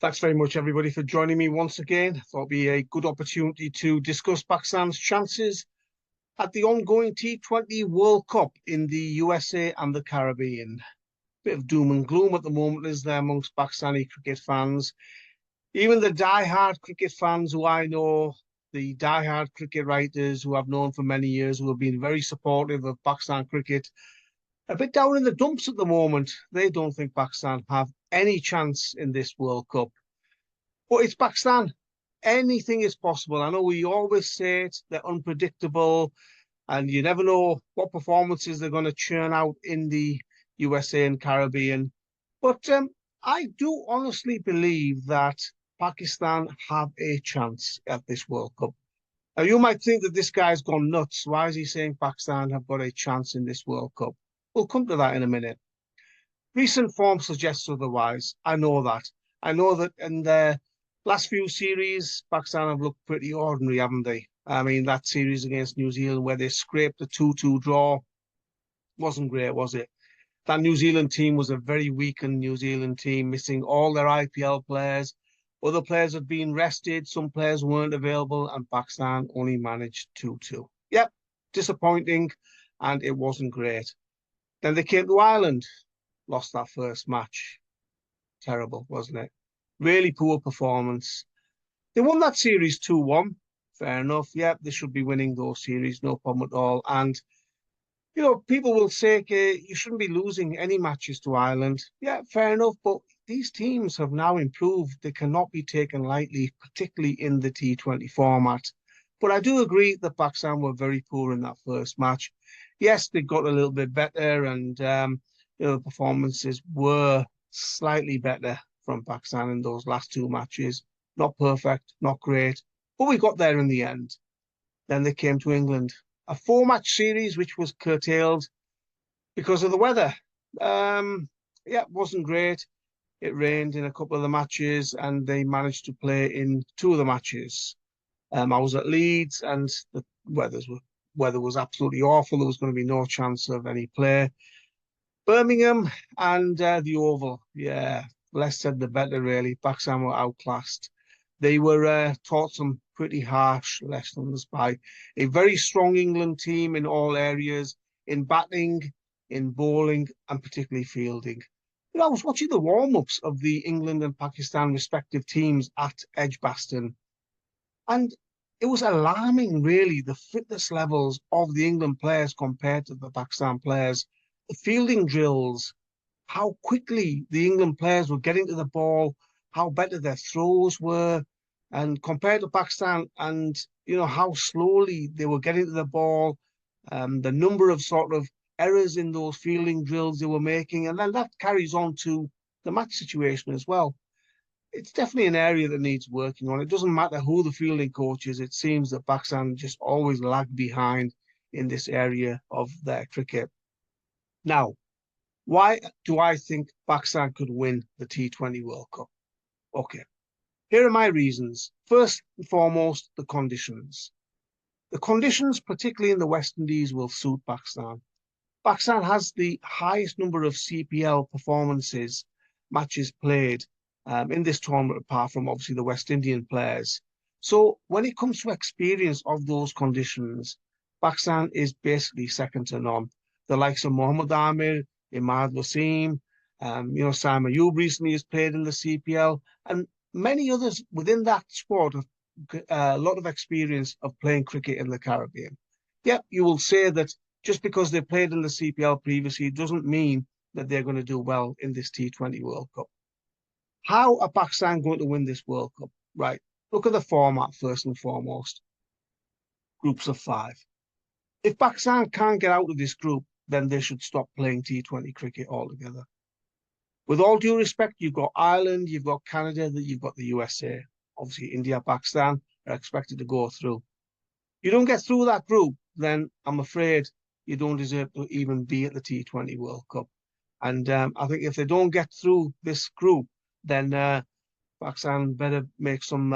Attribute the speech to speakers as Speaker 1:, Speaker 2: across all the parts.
Speaker 1: Thanks very much, everybody, for joining me once again. Thought it'd be a good opportunity to discuss Pakistan's chances at the ongoing T20 World Cup in the USA and the Caribbean. Bit of doom and gloom at the moment, is there, amongst Pakistani cricket fans? Even the die-hard cricket fans who I know, the die-hard cricket writers who I've known for many years, who have been very supportive of Pakistan cricket, a bit down in the dumps at the moment. They don't think Pakistan have any chance in this World Cup. But it's Pakistan. Anything is possible. I know we always say it, they're unpredictable, and you never know what performances they're going to churn out in the USA and Caribbean. But I do honestly believe that Pakistan have a chance at this World Cup. Now, you might think that this guy's gone nuts. Why is he saying Pakistan have got a chance in this World Cup? We'll come to that in a minute. Recent form suggests otherwise. I know that. I know that in the last few series, Pakistan have looked pretty ordinary, haven't they? I mean, that series against New Zealand where they scraped the 2-2 draw wasn't great, was it? That New Zealand team was a very weakened New Zealand team, missing all their IPL players. Other players had been rested, some players weren't available, and Pakistan only managed 2-2. Yep, disappointing, and it wasn't great. Then they came to Ireland, lost that first match. Terrible, wasn't it? Really poor performance. They won that series 2-1. Fair enough. Yeah, they should be winning those series, no problem at all. And, you know, people will say you shouldn't be losing any matches to Ireland. Yeah, fair enough. But these teams have now improved. They cannot be taken lightly, particularly in the T20 format. But I do agree that Pakistan were very poor in that first match. Yes, they got a little bit better, and the performances were slightly better from Pakistan in those last two matches. Not perfect, not great, but we got there in the end. Then they came to England. A four-match series which was curtailed because of the weather. Yeah, it wasn't great. It rained in a couple of the matches, and they managed to play in two of the matches. I was at Leeds, and the weather was absolutely awful. There was going to be no chance of any play. Birmingham and the Oval, yeah, less said the better, really. Pakistan were outclassed. They were taught some pretty harsh lessons by a very strong England team in all areas, in batting, in bowling, and particularly fielding. You know, I was watching the warm-ups of the England and Pakistan respective teams at Edgbaston, and it was alarming, really, the fitness levels of the England players compared to the Pakistan players. The fielding drills, how quickly the England players were getting to the ball, how better their throws were, and compared to Pakistan, and you know how slowly they were getting to the ball, the number of sort of errors in those fielding drills they were making, and then that carries on to the match situation as well. It's definitely an area that needs working on. It doesn't matter who the fielding coach is. It seems that Pakistan just always lag behind in this area of their cricket. Now, why do I think Pakistan could win the T20 World Cup? Okay, here are my reasons. First and foremost, the conditions. The conditions, particularly in the West Indies, will suit Pakistan. Pakistan has the highest number of CPL performances, matches played in this tournament, apart from obviously the West Indian players. So when it comes to experience of those conditions, Pakistan is basically second to none. The likes of Mohammad Amir, Imad Wasim, Sam Ayub recently has played in the CPL, and many others within that squad have a lot of experience of playing cricket in the Caribbean. Yep, you will say that just because they played in the CPL previously doesn't mean that they're going to do well in this T20 World Cup. How are Pakistan going to win this World Cup? Right, look at the format first and foremost. Groups of five. If Pakistan can't get out of this group, then they should stop playing T20 cricket altogether. With all due respect, you've got Ireland, you've got Canada, you've got the USA. Obviously, India, Pakistan are expected to go through. You don't get through that group, then I'm afraid you don't deserve to even be at the T20 World Cup. And I think if they don't get through this group, then Pakistan better make some,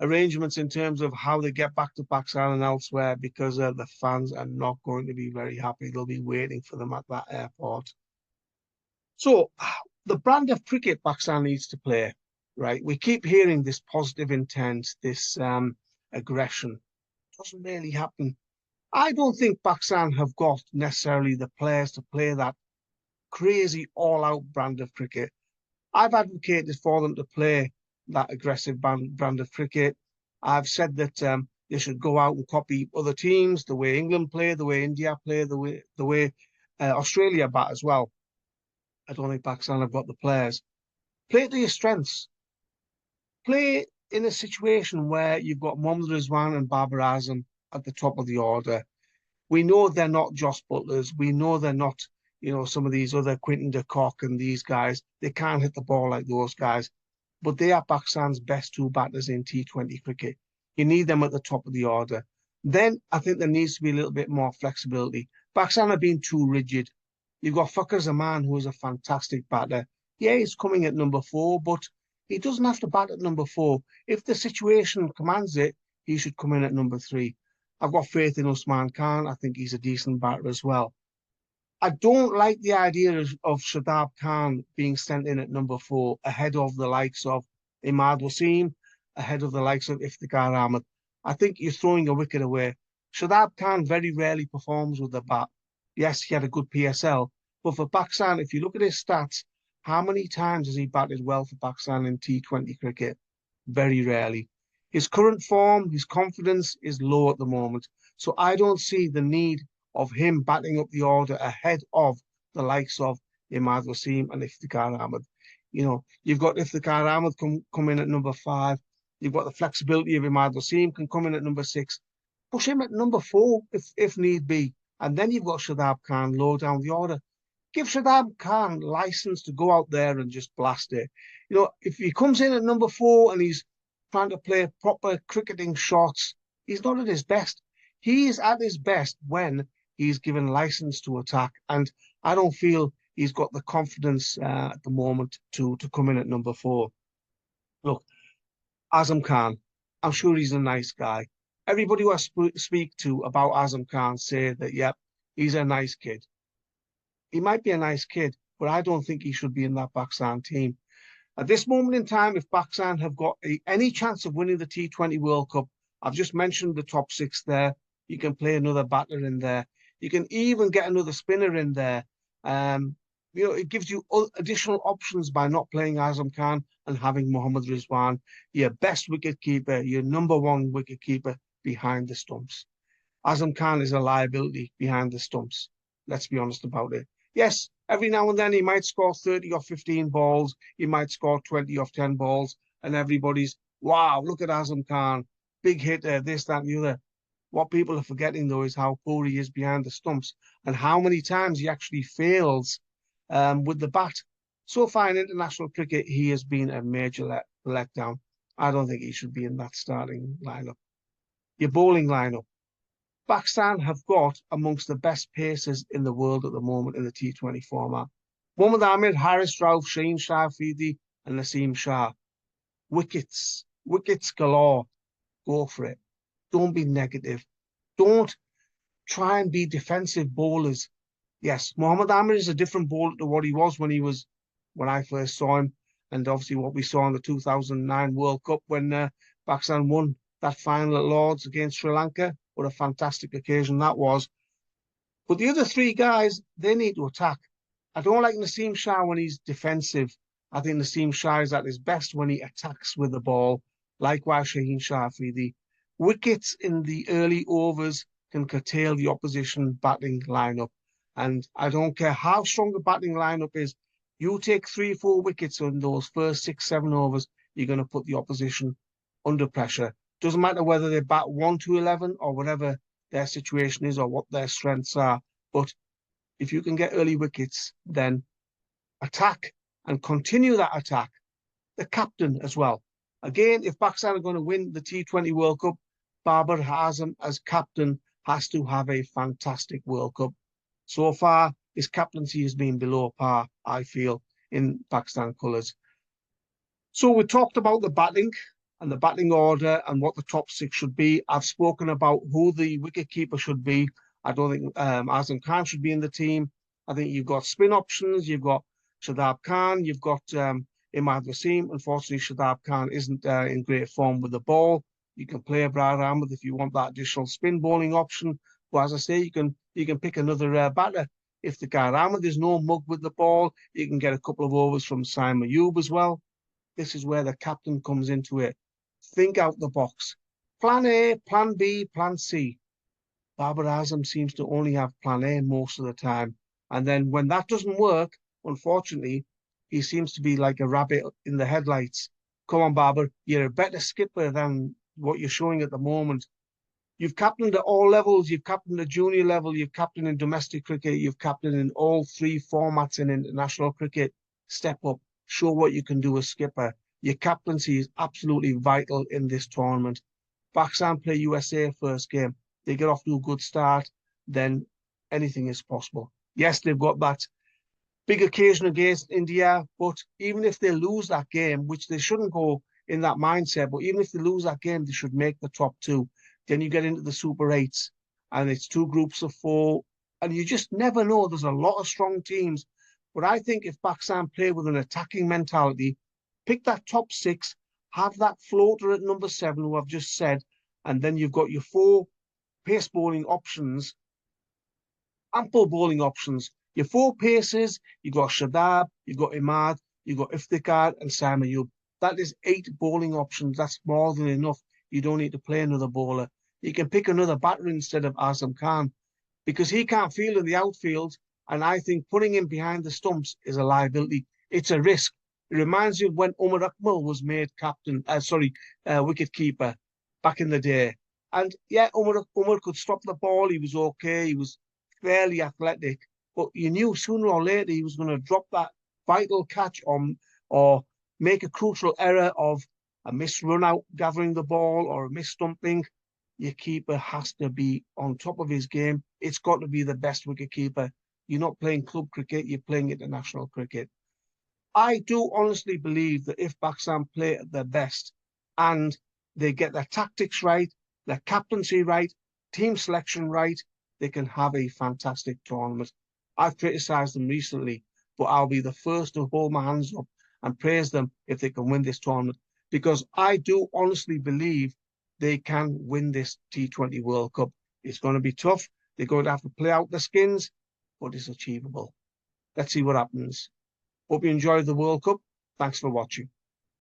Speaker 1: arrangements in terms of how they get back to Pakistan and elsewhere, because the fans are not going to be very happy. They'll be waiting for them at that airport. So The brand of cricket Pakistan needs to play, right? We keep hearing this positive intent, this aggression. Doesn't really happen. I don't think Pakistan have got necessarily the players to play that crazy all-out brand of cricket. I've advocated for them to play that aggressive brand of cricket. I've said that they should go out and copy other teams, the way England play, the way India play, the way Australia bat as well. I don't think Pakistan have got the players. Play to your strengths. Play in a situation where you've got Mohammad Rizwan and Babar Azam at the top of the order. We know they're not Joss Butlers. We know they're not, some of these other Quinton de Kock and these guys. They can't hit the ball like those guys. But they are Pakistan's best two batters in T20 cricket. You need them at the top of the order. Then I think there needs to be a little bit more flexibility. Pakistan have been too rigid. You've got Fakhar Zaman, who is a fantastic batter. Yeah, he's coming at number 4, but he doesn't have to bat at number 4. If the situation commands it, he should come in at number 3. I've got faith in Usman Khan. I think he's a decent batter as well. I don't like the idea of Shadab Khan being sent in at number 4 ahead of the likes of Imad Wasim, ahead of the likes of Iftikhar Ahmed. I think you're throwing a wicket away. Shadab Khan very rarely performs with the bat. Yes, he had a good PSL, but for Pakistan, if you look at his stats, how many times has he batted well for Pakistan in T20 cricket? Very rarely. His current form, his confidence is low at the moment. So I don't see the need of him batting up the order ahead of the likes of Imad Wasim and Iftikhar Ahmed. You've got Iftikhar Ahmed come in at number 5. You've got the flexibility of Imad Wasim can come in at number 6. Push him at number 4 if need be. And then you've got Shadab Khan low down the order. Give Shadab Khan license to go out there and just blast it. If he comes in at number 4 and he's trying to play proper cricketing shots, he's not at his best. He is at his best when he's given license to attack. And I don't feel he's got the confidence at the moment to come in at number 4. Look, Azam Khan, I'm sure he's a nice guy. Everybody who I speak to about Azam Khan say that, yep, he's a nice kid. He might be a nice kid, but I don't think he should be in that Pakistan team. At this moment in time, if Pakistan have got any chance of winning the T20 World Cup, I've just mentioned the top 6 there. You can play another batter in there. You can even get another spinner in there. It gives you additional options by not playing Azam Khan and having Mohammad Rizwan, your best wicket-keeper, your number 1 wicket-keeper behind the stumps. Azam Khan is a liability behind the stumps. Let's be honest about it. Yes, every now and then he might score 30 off 15 balls. He might score 20 off 10 balls. And everybody's, wow, look at Azam Khan. Big hitter, this, that, and the other. What people are forgetting, though, is how poor he is behind the stumps and how many times he actually fails with the bat. So far in international cricket, he has been a major letdown. I don't think he should be in that starting lineup. Your bowling lineup. Pakistan have got amongst the best pacers in the world at the moment in the T20 format. Mohammad Amir, Haris Rauf, Shaheen Shah Afridi, and Naseem Shah. Wickets galore. Go for it. Don't be negative. Don't try and be defensive bowlers. Yes, Mohammad Amir is a different bowler to what he was when I first saw him, and obviously what we saw in the 2009 World Cup when Pakistan won that final at Lords against Sri Lanka. What a fantastic occasion that was. But the other 3 guys, they need to attack. I don't like Naseem Shah when he's defensive. I think Naseem Shah is at his best when he attacks with the ball. Likewise, Shaheen Shah Afridi. Wickets in the early overs can curtail the opposition batting lineup. And I don't care how strong the batting lineup is, you take 3-4 wickets in those first 6-7 overs, you're going to put the opposition under pressure. Doesn't matter whether they bat 1 to 11 or whatever their situation is or what their strengths are. But if you can get early wickets, then attack and continue that attack. The captain as well. Again, if Pakistan are going to win the T20 World Cup, Babar Azam as captain has to have a fantastic World Cup. So far, his captaincy has been below par, I feel, in Pakistan colours. So we talked about the batting and the batting order and what the top 6 should be. I've spoken about who the wicket-keeper should be. I don't think Azam Khan should be in the team. I think you've got spin options. You've got Shadab Khan, you've got Imad Wasim. Unfortunately, Shadab Khan isn't in great form with the ball. You can play Brad Ahmed if you want that additional spin bowling option. But as I say, you can pick another batter. If the guy Ahmed is no mug with the ball, you can get a couple of overs from Simon Ayub as well. This is where the captain comes into it. Think out the box. Plan A, Plan B, Plan C. Babar Azam seems to only have Plan A most of the time. And then when that doesn't work, unfortunately, he seems to be like a rabbit in the headlights. Come on, Babar, you're a better skipper than what you're showing at the moment. You've captained at all levels. You've captained at junior level. You've captained in domestic cricket. You've captained in all three formats in international cricket. Step up. Show what you can do as skipper. Your captaincy is absolutely vital in this tournament. Pakistan play USA first game. They get off to a good start, then anything is possible. Yes, they've got that big occasion against India, but even if they lose that game, which they shouldn't go in that mindset, but even if they lose that game, they should make the top two. Then you get into the Super 8s, and it's two groups of four, and you just never know. There's a lot of strong teams, but I think if Pakistan play with an attacking mentality, pick that top six, have that floater at number 7, who I've just said, and then you've got your 4 pace bowling options, ample bowling options. Your 4 paces, you've got Shadab, you've got Imad, you've got Iftikhar and Simon Ayub. That is 8 bowling options. That's more than enough. You don't need to play another bowler. You can pick another batter instead of Azam Khan because he can't field in the outfield. And I think putting him behind the stumps is a liability. It's a risk. It reminds me of when Umar Akmal was made wicket keeper back in the day. And yeah, Umar could stop the ball. He was okay. He was fairly athletic. But you knew sooner or later he was going to drop that vital catch on or make a crucial error of a missed run out gathering the ball or a missed stumping. Your keeper has to be on top of his game. It's got to be the best wicket keeper. You're not playing club cricket, you're playing international cricket. I do honestly believe that if Pakistan play at their best and they get their tactics right, their captaincy right, team selection right, they can have a fantastic tournament. I've criticised them recently, but I'll be the first to hold my hands up and praise them if they can win this tournament because I do honestly believe they can win this T20 World Cup. It's going to be tough. They're going to have to play out the skins, but it's achievable. Let's see what happens. Hope you enjoyed the World Cup. Thanks for watching.